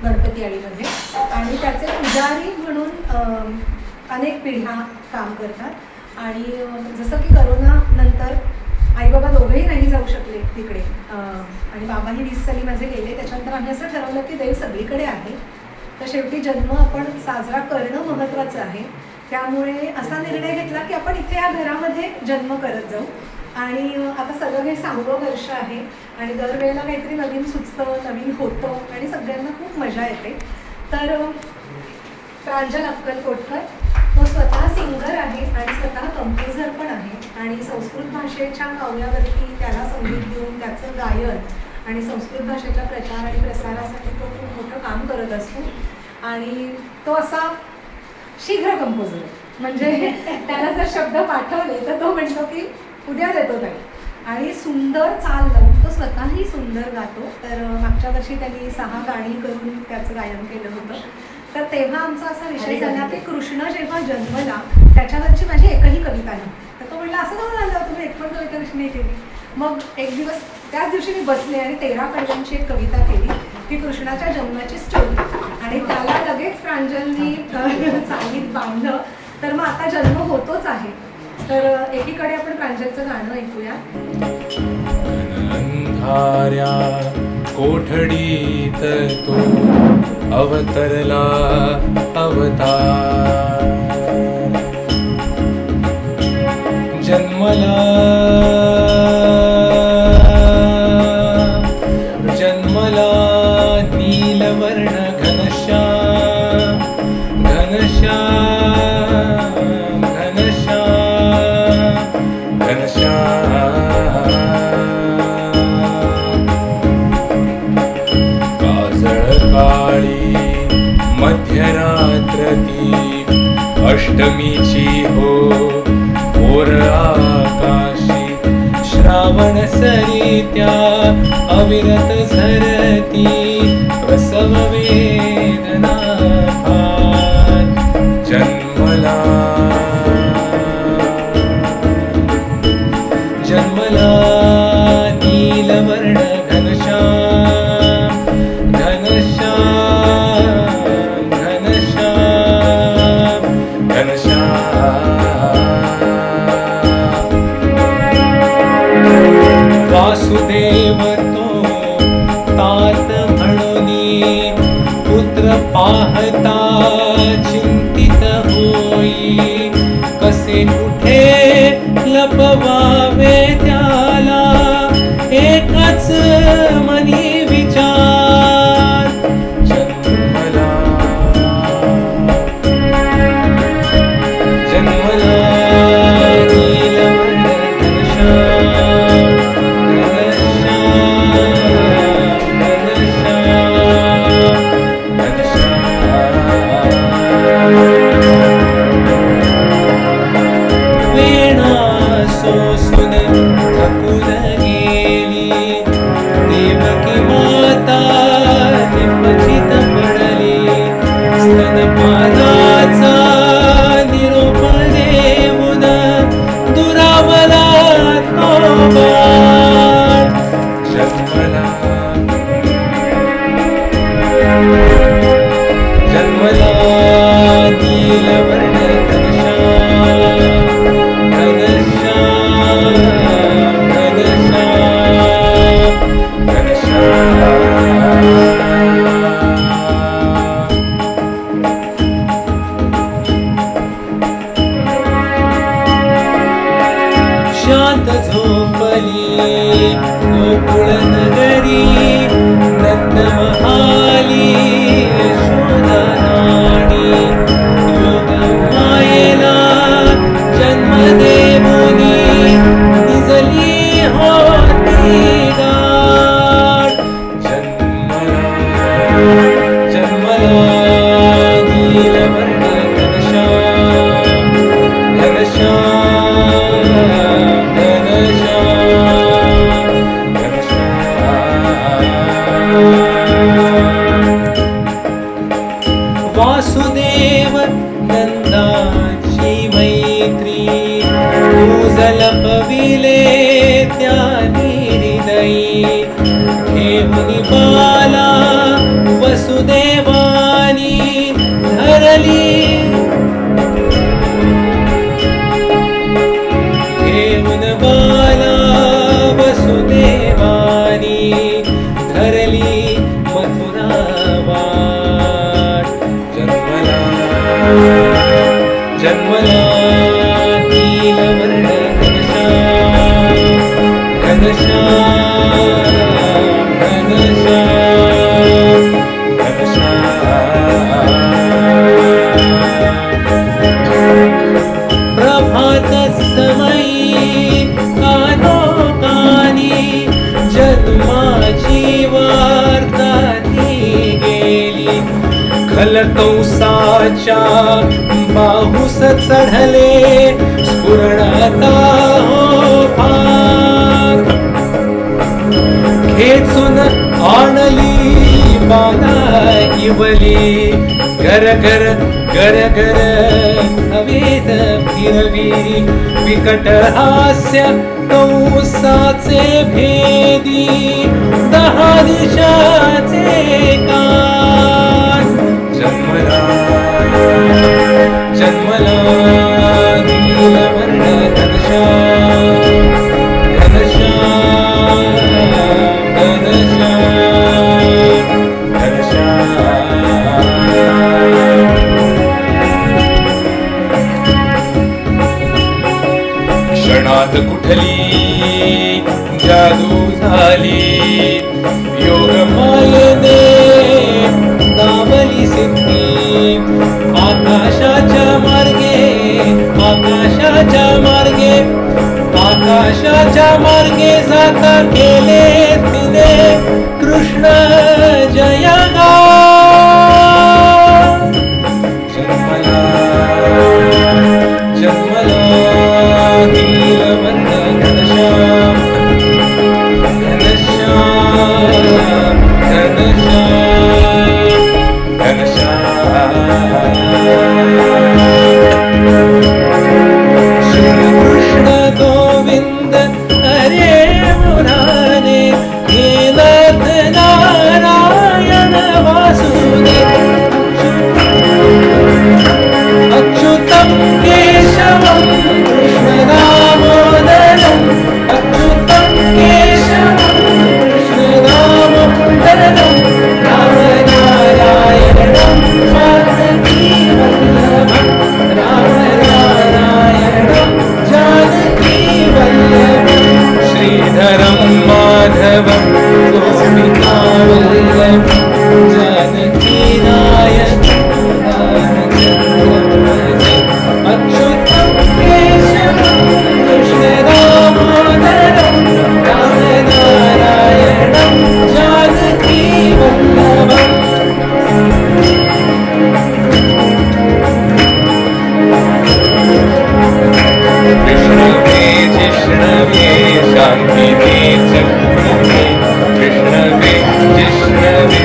गणपती आळीमध्ये, आणि त्याचे पुजारी म्हणून अनेक पिढ्या काम करतात. आणि जसं की करोना नंतर आई बाबा दोघंही नाही जाऊ शकले तिकडे, आणि बाबाही 20 साली माझे गेले. त्याच्यानंतर आम्ही असं ठरवलं की देव सगळीकडे आहे, तर शेवटी जन्म आपण साजरा करणं महत्त्वाचं आहे. त्यामुळे असा निर्णय घेतला की आपण इथे या घरामध्ये जन्म करत जाऊ. आणि आता सगळं हे 6वं वर्ष आहे आणि दरवेळेला काहीतरी नवीन सुचतं, नवीन होतं आणि सगळ्यांना खूप मजा येते. तर प्रांजल अक्कलकोटकर तो स्वतः सिंगर आहे आणि स्वतः कंपोजर पण आहे, आणि संस्कृत भाषेच्या काव्यावरती त्याला संगीत देऊन त्याचं गायन आणि संस्कृत भाषेच्या प्रचार आणि प्रसारासाठी तो खूप मोठं काम करत असतो. आणि तो असा शीघ्र कंपोजर आहे, म्हणजे त्याला जर शब्द पाठवले तर तो म्हणतो की उद्या देतो ताई, आणि सुंदर चाल लावून तो स्वतःही सुंदर गातो. तर मागच्या वर्षी त्यांनी 6 गाणी करून त्याचं गायन केलं होतं. तर तेव्हा आमचा असा विषय झाला की कृष्ण जेव्हा जन्मला त्याच्यावरची माझी एकही कविता नाही. तर तो म्हटला असं का झालं, तुम्ही एक पण कविता कशी नाही केली. मग एक दिवस त्याच दिवशी मी बसले आणि 13 कवितांची एक कविता केली की कृष्णाच्या जन्माची स्टोरी, आणि त्याला लगेच प्रांजलनी सांगित बांधलं. तर मग आता जन्म होतोच आहे. तर एकीकडे आपण प्रांजलचं गाणं ऐकूया. अंधाऱ्या कोठडीत तो अवतरला अवतार, जन्मला नीलवर्ण घनश्याम घनश्याम घनश्याम घनश्याम, काजळ काळी मध्यरात्र ती अष्टमीची हो ओर आकाशी, श्रावण सरित्या अविरत झरती प्रसव वेदना भात, जन्मला जन्मला नीलवर्ण घनश्याम घनश्याम घनश्याम घनश्याम, वासुदेव तो तात म्हणूनी पुत्र पाहता चिंतित होई, कसे कुठे लपवावे त्याला एकच मनी विचार, जन्मला जन्मला नीलवर्ण घनश्याम घनश्याम घनश्याम घनश्याम, वीणा सोसून थकून गेली देवकी माता निमचित पडली, स्तनपानाचा निरोप देऊन दुरावला तो बाळ, जन्मला जन्मला नीलवर्ण घनश्याम घनश्याम घनश्याम घनश्याम, शांत झोपली गोकुळ नगरी, नंद महाली यशोदा राणी, योग मायेला जन्म देऊनी निजली होती गाठ, जन्मला जन्मला नीलवर्ण घनश्याम घनश्याम घनश्याम घनश्याम, वासुदेव नंदाची मैत्री पूजल पविले त्यानी हृदयी, घेऊन बाला वसुदेव जन्मला नीलवर्ण प्रभात समयी कानोकानी जन्माची वार्ता ती गेली खलकौसाच्या बाहुस चढले स्फुरणता हो फार खेचून आणली बाणा इवली गर गर गर गर हवेत फिरवी विकट हास्य कौसाचे भेदी 10 दिशाचे कान जन्मला जन्मला नीलवर्ण घनश्याम घनश्याम घनश्याम घनश्याम क्षणात कुठली जादू झाली योग मायेने दावली सिद्धी आकाशाच्या मार्गे आकाशाच्या मार्गे आकाशाच्या मार्गे जाता केले तिने कृष्ण जयगान जन्मला जन्मला नीलवर्ण घनश्याम घनश्याम घनश्याम घनश्याम श्री कृष्ण गोविंद हरे मुरारे हे नाथ नारायण वासुदेव अच्युतं केशवं कृष्ण दामोदरम् अच्युतं केशवं कृष्ण दामोदरम् राम नारायणं जानकी वल्लभं राम नारायणं जानकी वल्लभं श्रीधरं माधवं गोपिका वल्लभं जानकी नायकं अच्युतं केशवं कृष्ण दामोदरं राम नारायणं जानकी वल्लभम् विष्णवे जिष्णवे शान्तिवे चक्रिणे विष्णवे जिष्णवे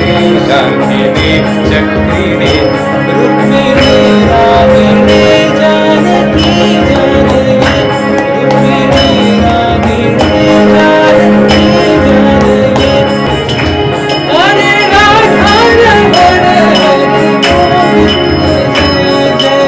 शान्तिवे चक्रिणे रुक्मिणे रागिणे जानकी जानवी रुक्मिणे रागिणे जानकी जानवी हरे राधा रमण हरे गोविंद जय जय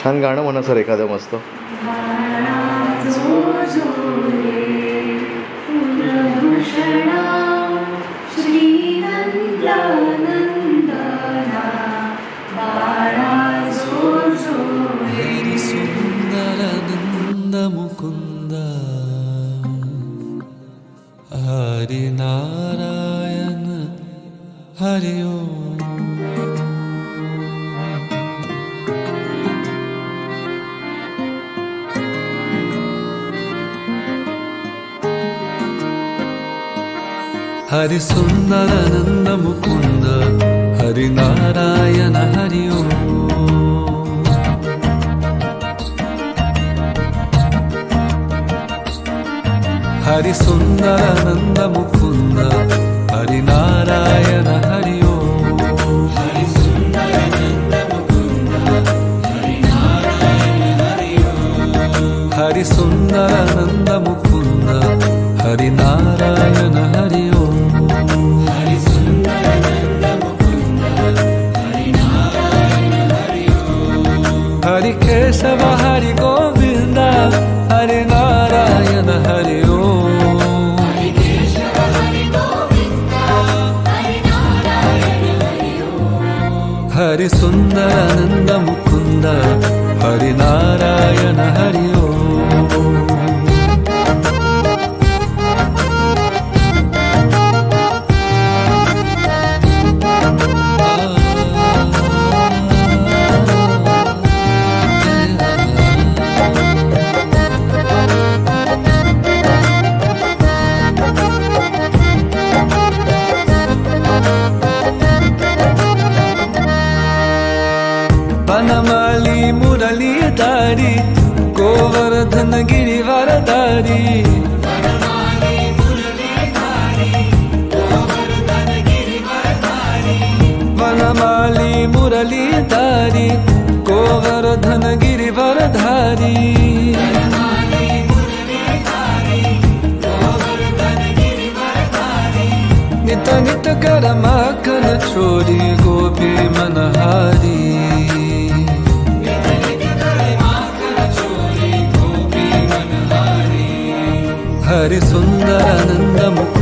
छान गाणं म्हणा सर एखादं मस्त. सुंदरानंद मुकुंद हरि नारायण हरि ओम. हरि सुंदरानंद मुकुंद हरि नारायण हरि ओम. हरि सुंदरानंद मुकुंद हरि नारायण हरि ओम. हरि सुंदरानंद मुकुंद हरि नारायण हरि ओम. हरि सुंदरानंद मुकुंद हरि नारायण हरि ओम. हरि सुंदरानंद मुकुंद हरि नारायण हरि ओम. हरि केशव हरि गोविंद हरि नारायण हरि ओम. हरि केशव हरि गोविंद हरि नारायण हरि ओम. हरि सुंदरानंद मुकुंद हरि नारायण हरि ओम. बनमाली मुरलीधारी गोवर्धन गिरिवरधारी. बनमाली मुरलीधारी गोवर्धन गिरिवरधारी. नित नित कर माखन छोरी गोपी मनहारी. हरि सुंदरानंद मुकुंद